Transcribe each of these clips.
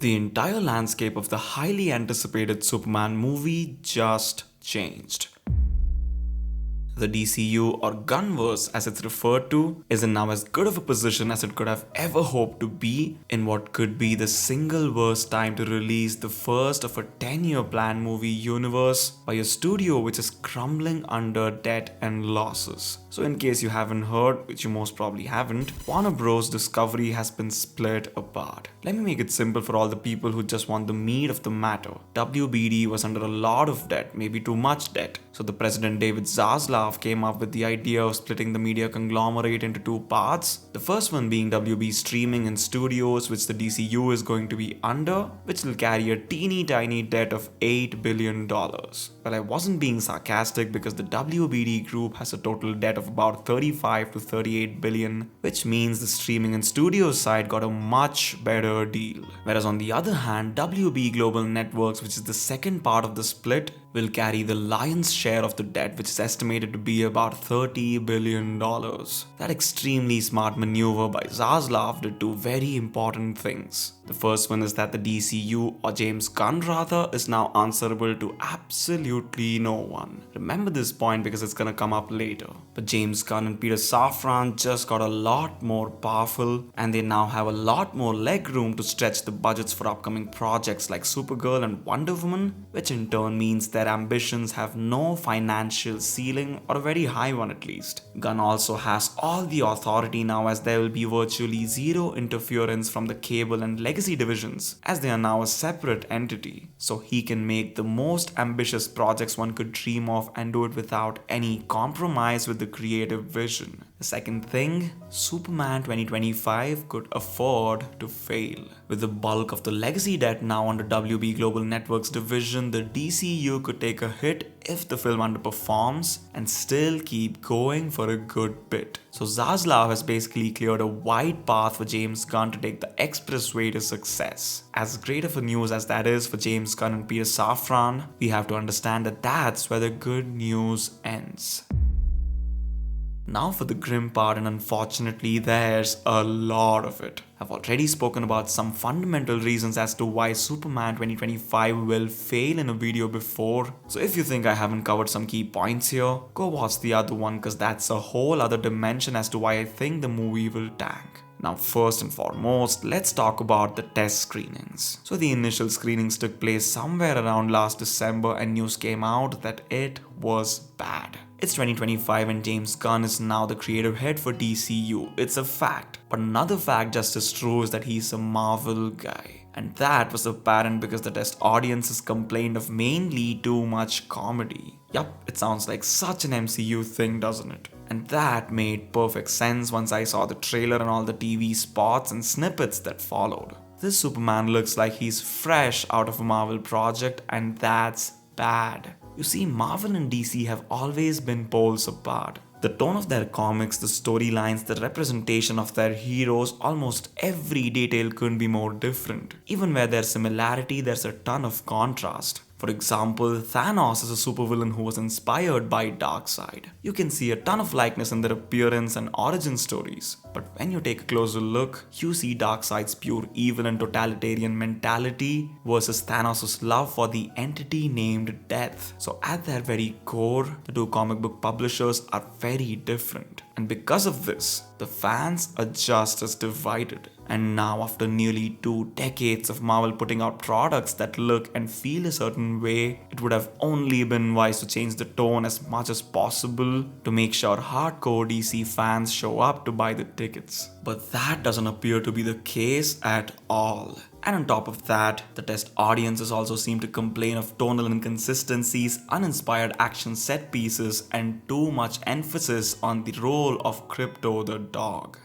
The entire landscape of the highly anticipated Superman movie just changed. The DCU, or Gunnverse as it's referred to, is in now as good of a position as it could have ever hoped to be in what could be the single worst time to release the first of a 10-year planned movie universe by a studio which is crumbling under debt and losses. So in case you haven't heard, which you most probably haven't, Warner Bros. Discovery has been split apart. Let me make it simple for all the people who just want the meat of the matter. WBD was under a lot of debt, maybe too much debt. So the president David Zaslav came up with the idea of splitting the media conglomerate into two parts. The first one being WB Streaming and Studios, which the DCU is going to be under, which will carry a teeny tiny debt of $8 billion. Well, I wasn't being sarcastic because the WBD group has a total debt of about 35 to 38 billion, which means the streaming and studios side got a much better deal. Whereas on the other hand, WB Global Networks, which is the second part of the split, will carry the lion's share of the debt, which is estimated to be about $30 billion. That extremely smart maneuver by Zaslav did two very important things. The first one is that the DCU, or James Gunn rather, is now answerable to absolutely no one. Remember this point because it's gonna come up later. But James Gunn and Peter Safran just got a lot more powerful, and they now have a lot more leg room to stretch the budgets for upcoming projects like Supergirl and Wonder Woman, which in turn means their ambitions have no financial ceiling, or a very high one at least. Gunn also has all the authority now, as there will be virtually zero interference from the cable and legacy divisions, as they are now a separate entity. So he can make the most ambitious projects one could dream of and do it without any compromise with the creative vision. The second thing, Superman 2025 could afford to fail. With the bulk of the legacy debt now under WB Global Networks division, the DCU could take a hit if the film underperforms and still keep going for a good bit. So Zaslav has basically cleared a wide path for James Gunn to take the expressway to success. As great of a news as that is for James Gunn and Peter Safran, we have to understand that that's where the good news ends. Now for the grim part, and unfortunately there's a lot of it. I've already spoken about some fundamental reasons as to why Superman 2025 will fail in a video before, so if you think I haven't covered some key points here, go watch the other one, because that's a whole other dimension as to why I think the movie will tank. Now first and foremost, let's talk about the test screenings. So the initial screenings took place somewhere around last December, and news came out that it was bad. It's 2025 and James Gunn is now the creative head for DCU. It's a fact. But another fact just as true is that he's a Marvel guy. And that was apparent because the test audiences complained of mainly too much comedy. Yup, it sounds like such an MCU thing, doesn't it? And that made perfect sense once I saw the trailer and all the TV spots and snippets that followed. This Superman looks like he's fresh out of a Marvel project, and that's bad. You see, Marvel and DC have always been poles apart. The tone of their comics, the storylines, the representation of their heroes, almost every detail couldn't be more different. Even where there's similarity, there's a ton of contrast. For example, Thanos is a supervillain who was inspired by Darkseid. You can see a ton of likeness in their appearance and origin stories. But when you take a closer look, you see Darkseid's pure evil and totalitarian mentality versus Thanos' love for the entity named Death. So at their very core, the two comic book publishers are very different. And because of this, the fans are just as divided. And now, after nearly 2 decades of Marvel putting out products that look and feel a certain way, it would have only been wise to change the tone as much as possible to make sure hardcore DC fans show up to buy the tickets. But that doesn't appear to be the case at all. And on top of that, the test audiences also seem to complain of tonal inconsistencies, uninspired action set pieces, and too much emphasis on the role of Crypto the dog.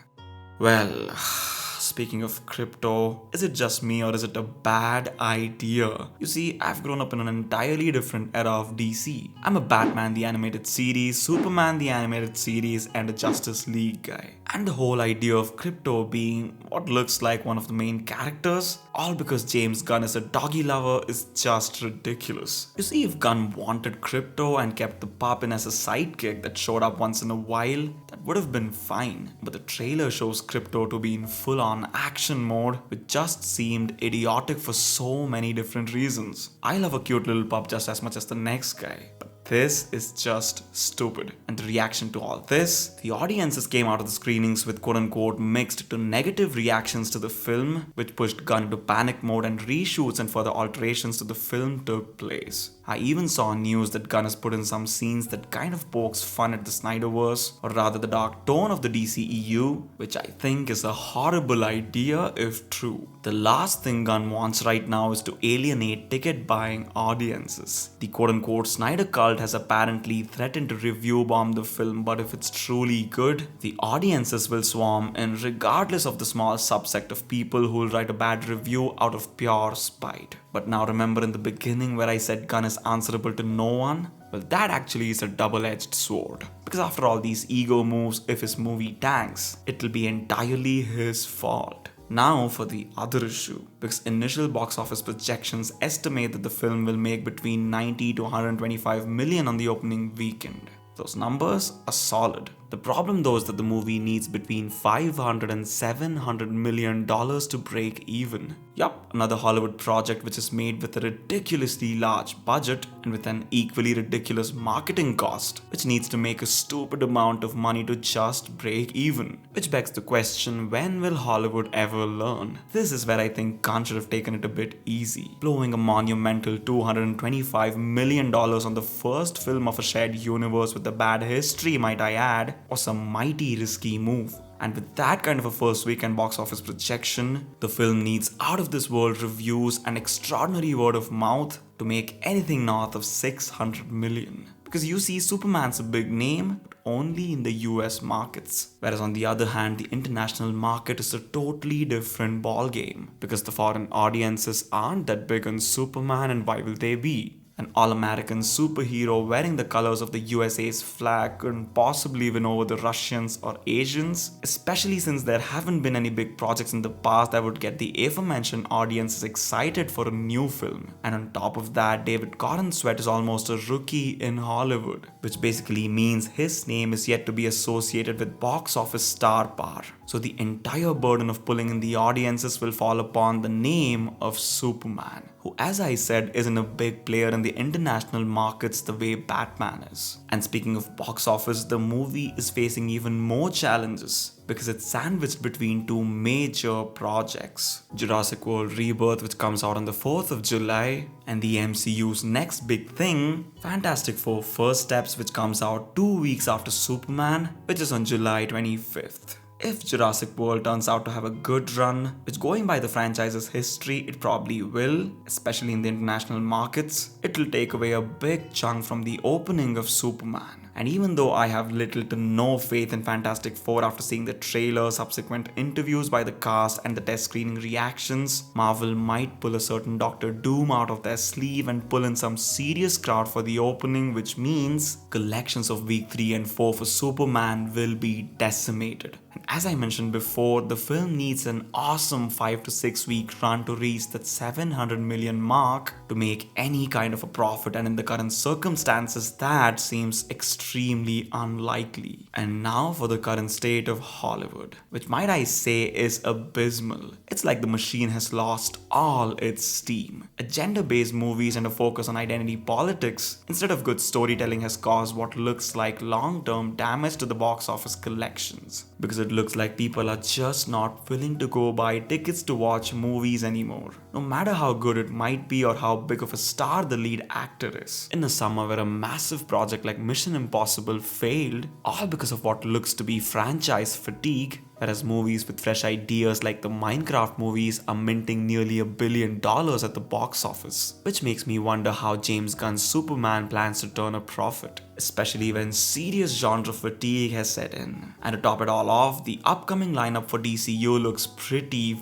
Well, speaking of crypto, is it just me or is it a bad idea? You see, I've grown up in an entirely different era of DC. I'm a Batman the Animated Series, Superman the Animated Series, and a Justice League guy. and the whole idea of Crypto being what looks like one of the main characters, all because James Gunn is a doggy lover, is just ridiculous. You see, if Gunn wanted Crypto and kept the pup in as a sidekick that showed up once in a while, that would have been fine. But the trailer shows Crypto to be in full-on action mode, which just seemed idiotic for so many different reasons. I love a cute little pup just as much as the next guy, but this is just stupid. And the reaction to all this, the audiences came out of the screenings with quote-unquote mixed to negative reactions to the film, which pushed Gunn into panic mode, and reshoots and further alterations to the film took place. I even saw news that Gunn has put in some scenes that kind of pokes fun at the Snyderverse, or rather the dark tone of the DCEU, which I think is a horrible idea if true. The last thing Gunn wants right now is to alienate ticket-buying audiences. The quote-unquote Snyder cult has apparently threatened to review bomb the film, but if it's truly good, the audiences will swarm in regardless of the small subsect of people who will write a bad review out of pure spite. But now remember in the beginning where I said Gunn is answerable to no one? Well, that actually is a double-edged sword. Because after all these ego moves, if his movie tanks, it'll be entirely his fault. Now for the other issue, because initial box office projections estimate that the film will make between 90 to 125 million on the opening weekend. Those numbers are solid. The problem though is that the movie needs between $500 and $700 million to break even. Yup, another Hollywood project which is made with a ridiculously large budget and with an equally ridiculous marketing cost, which needs to make a stupid amount of money to just break even. Which begs the question, when will Hollywood ever learn? This is where I think Khan should have taken it a bit easy. Blowing a monumental $225 million on the first film of a shared universe with a bad history, might I add, was a mighty risky move. And with that kind of a first weekend box office projection, the film needs out of this world reviews and extraordinary word of mouth to make anything north of 600 million. Because you see, Superman's a big name, but only in the US markets. Whereas on the other hand, the international market is a totally different ballgame. Because the foreign audiences aren't that big on Superman, and why will they be? An all-American superhero wearing the colors of the USA's flag couldn't possibly win over the Russians or Asians, especially since there haven't been any big projects in the past that would get the aforementioned audiences excited for a new film. And on top of that, David Corenswet is almost a rookie in Hollywood, which basically means his name is yet to be associated with box office star power. So the entire burden of pulling in the audiences will fall upon the name of Superman, who, as I said, isn't a big player in the international markets the way Batman is. And speaking of box office, the movie is facing even more challenges because it's sandwiched between two major projects: Jurassic World Rebirth, which comes out on the 4th of July, and the MCU's next big thing, Fantastic Four First Steps, which comes out 2 weeks after Superman, which is on July 25th. If Jurassic World turns out to have a good run, which going by the franchise's history it probably will, especially in the international markets, it will take away a big chunk from the opening of Superman. And even though I have little to no faith in Fantastic Four after seeing the trailer, subsequent interviews by the cast and the test screening reactions, Marvel might pull a certain Doctor Doom out of their sleeve and pull in some serious crowd for the opening, which means collections of week 3 and 4 for Superman will be decimated. And as I mentioned before, the film needs an awesome 5 to 6 week run to reach that 700 million mark to make any kind of a profit, and in the current circumstances that seems extremely unlikely. And now for the current state of Hollywood, which might I say is abysmal. It's like the machine has lost all its steam. Agenda-based movies and a focus on identity politics instead of good storytelling has caused what looks like long-term damage to the box office collections, because it looks like people are just not willing to go buy tickets to watch movies anymore, no matter how good it might be or how big of a star the lead actor is. In a summer where a massive project like Mission Impossible failed, all because of what looks to be franchise fatigue, whereas movies with fresh ideas like the Minecraft movies are minting nearly $1 billion at the box office, which makes me wonder how James Gunn's Superman plans to turn a profit, especially when serious genre fatigue has set in. And to top it all off, the upcoming lineup for DCU looks pretty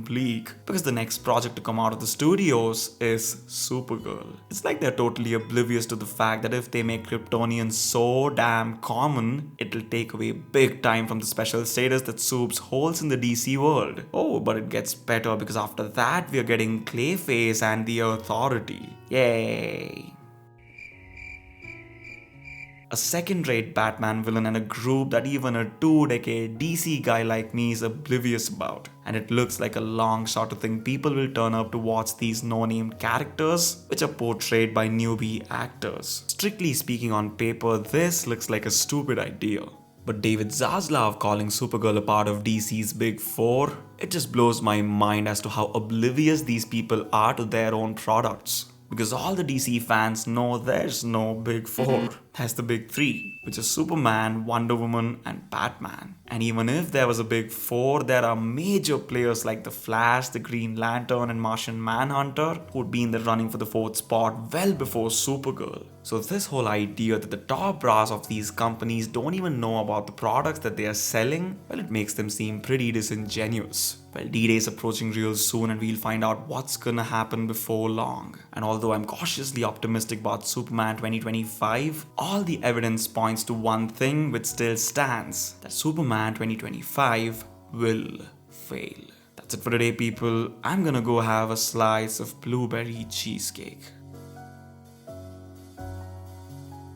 bleak because the next project to come out of the studios is Supergirl. It's like they're totally oblivious to the fact that if they make Kryptonians so damn common, it'll take away big time from the special status that Supes holds in the DC world. Oh, but it gets better because after that we're getting Clayface and the Authority. Yay! A second-rate Batman villain and a group that even a 2-decade DC guy like me is oblivious about. And it looks like a long shot to think people will turn up to watch these no-name characters, which are portrayed by newbie actors. Strictly speaking, on paper, this looks like a stupid idea. But David Zaslav calling Supergirl a part of DC's Big Four, it just blows my mind as to how oblivious these people are to their own products. Because all the DC fans know there's no Big Four. There's the Big Three, which is Superman, Wonder Woman, and Batman. And even if there was a Big Four, there are major players like the Flash, the Green Lantern, and Martian Manhunter who would be in the running for the fourth spot well before Supergirl. So this whole idea that the top brass of these companies don't even know about the products that they are selling, well, it makes them seem pretty disingenuous. Well, D-Day is approaching real soon and we'll find out what's gonna happen before long. And although I'm cautiously optimistic about Superman 2025, all the evidence points to one thing which still stands, that Superman 2025 will fail. That's it for today, people. I'm gonna go have a slice of blueberry cheesecake.